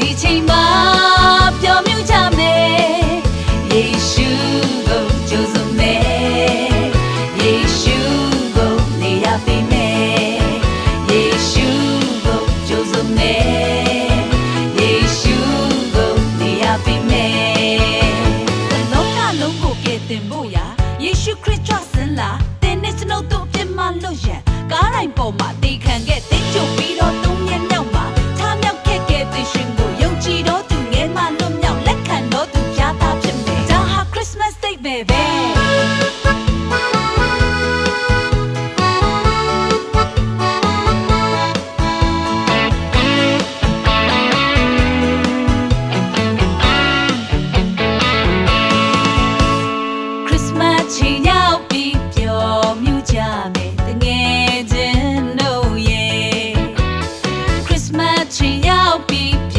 ဒီချိန်မှာပျော်မြူးကြမယ်ယေရှုကိုကြိုးစုံမယ်ယေရှုကိုနေရပေးမယ်ယေရှုကိုကြိုးစုံမယ်ယေရှုကိုနေရပေးမယ်လောကလုံးကိုကယ်တင်ဖို့ရာယေရှုခရစ်တော်ဆင်းလာတင်နဲ့ကျွန်ုပ်တို့ပြစ်မှာလွတ်ရန်ကားတိုင်းပေါ်မှာတည်ခံခဲ့တင်ကြပြီးတော့သုံးရက်မြောက်မှာထားမြောက်ခဲ့တဲ့သင်ရှင်ကိုယုံကြည်တော်သူငယ်မှလွတ်မြောက်လက်ခံတော်သူရတာဖြစ်မယ်ဒါဟာ Christmas Day ပဲချိန်ရောက်ပြီးပျော်မြူးကြမယ်တငယ်ချင်းတို့ရဲ့ Christmas ချိန်ရောက်ပြီး